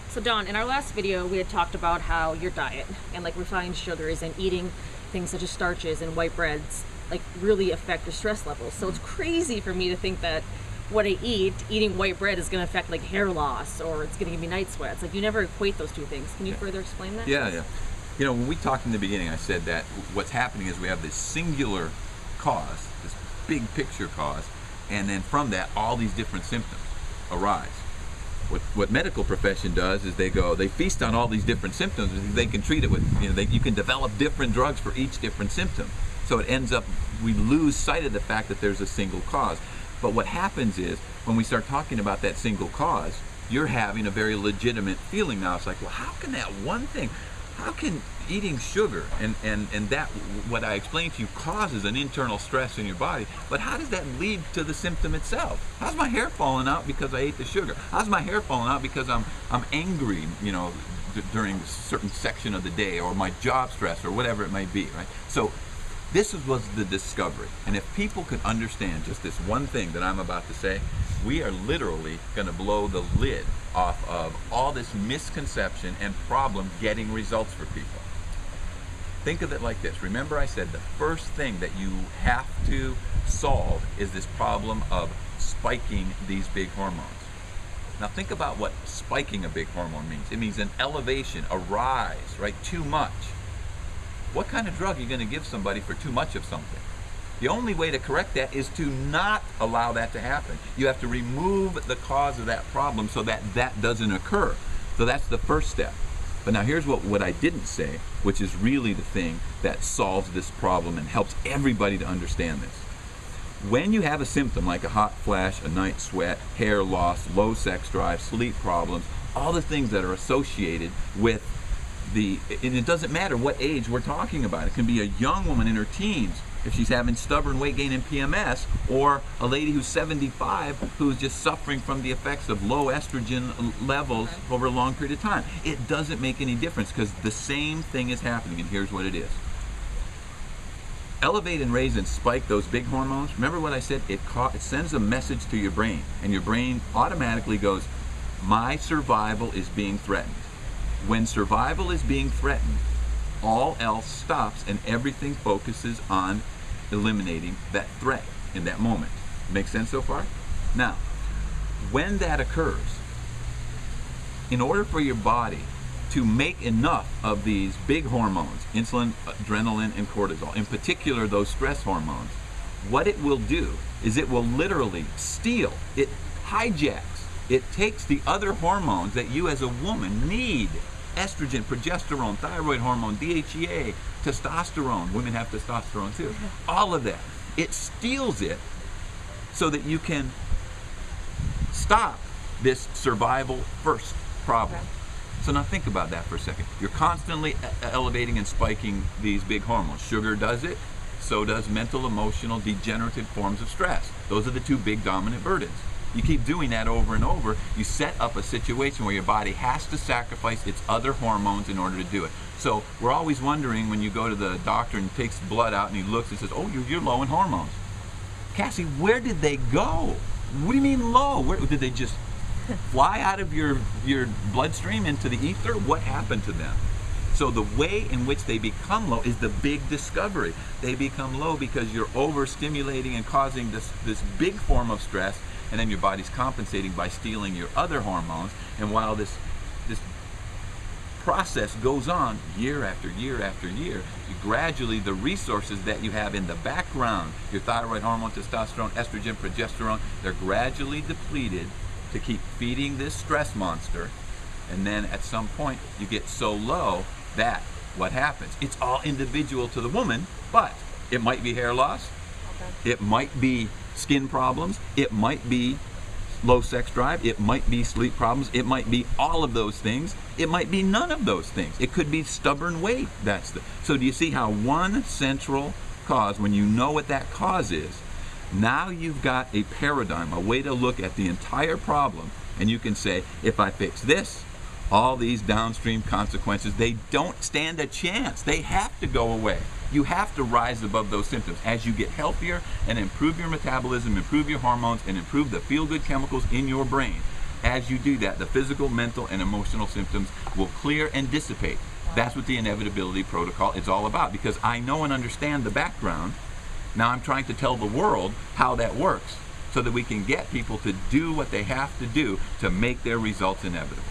So Dawn, in our last video, we had talked about how your diet and like refined sugars and eating things such as starches and white breads like really affect your stress levels. So it's crazy for me to think that what I eat, eating white bread, is going to affect like hair loss or it's going to give me night sweats. Like you never equate those two things. Can you further explain that? Yeah. You know, when we talked in the beginning, I said that what's happening is we have this singular cause, this big picture cause, and then from that, all these different symptoms arise. What medical profession does is they feast on all these different symptoms. They can treat it with, you can develop different drugs for each different symptom. So it ends up, we lose sight of the fact that there's a single cause. But what happens is, when we start talking about that single cause, you're having a very legitimate feeling now. It's like, well, how can that one thing, how can eating sugar and that, what I explained to you, causes an internal stress in your body, but how does that lead to the symptom itself? How's my hair falling out because I ate the sugar? How's my hair falling out because I'm angry, during a certain section of the day, or my job stress, or whatever it might be, right? So this was the discovery. And if people could understand just this one thing that I'm about to say, we are literally going to blow the lid off of all this misconception and problem getting results for people. Think of it like this. Remember I said the first thing that you have to solve is this problem of spiking these big hormones. Now think about what spiking a big hormone means. It means an elevation, a rise, right? Too much. What kind of drug are you going to give somebody for too much of something? The only way to correct that is to not allow that to happen. You have to remove the cause of that problem so that that doesn't occur. So that's the first step. But now here's what I didn't say, which is really the thing that solves this problem and helps everybody to understand this. When you have a symptom like a hot flash, a night sweat, hair loss, low sex drive, sleep problems, all the things that are associated with and it doesn't matter what age we're talking about. It can be a young woman in her teens if she's having stubborn weight gain and PMS, or a lady who's 75 who's just suffering from the effects of low estrogen levels over a long period of time. It doesn't make any difference because the same thing is happening, and here's what it is. Elevate and raise and spike those big hormones. Remember what I said? It sends a message to your brain, and your brain automatically goes, my survival is being threatened. When survival is being threatened, all else stops and everything focuses on eliminating that threat in that moment. Make sense so far? Now, when that occurs, in order for your body to make enough of these big hormones, insulin, adrenaline, and cortisol, in particular those stress hormones, what it will do is it will literally steal, it hijacks, it takes the other hormones that you as a woman need. Estrogen, progesterone, thyroid hormone, DHEA, testosterone. Women have testosterone too. All of that. It steals it so that you can stop this survival first problem. So now think about that for a second. You're constantly elevating and spiking these big hormones. Sugar does it. So does mental, emotional, degenerative forms of stress. Those are the two big dominant burdens. You keep doing that over and over, you set up a situation where your body has to sacrifice its other hormones in order to do it. So we're always wondering when you go to the doctor and he takes blood out and he looks and says, oh, you're low in hormones. Cassie, where did they go? What do you mean low? Where, did they just fly out of your bloodstream into the ether? What happened to them? So the way in which they become low is the big discovery. They become low because you're overstimulating and causing this big form of stress, and then your body's compensating by stealing your other hormones. And while this process goes on year after year after year, gradually the resources that you have in the background, your thyroid hormone, testosterone, estrogen, progesterone, they're gradually depleted to keep feeding this stress monster. And then at some point you get so low that what happens? It's all individual to the woman, but it might be hair loss, it might be skin problems, it might be low sex drive, it might be sleep problems, it might be all of those things, it might be none of those things. It could be stubborn weight. So do you see how one central cause, when you know what that cause is, now you've got a paradigm, a way to look at the entire problem, and you can say, if I fix this, all these downstream consequences, they don't stand a chance. They have to go away. You have to rise above those symptoms. As you get healthier and improve your metabolism, improve your hormones, and improve the feel-good chemicals in your brain, as you do that, the physical, mental, and emotional symptoms will clear and dissipate. That's what the inevitability protocol is all about, because I know and understand the background. Now I'm trying to tell the world how that works so that we can get people to do what they have to do to make their results inevitable.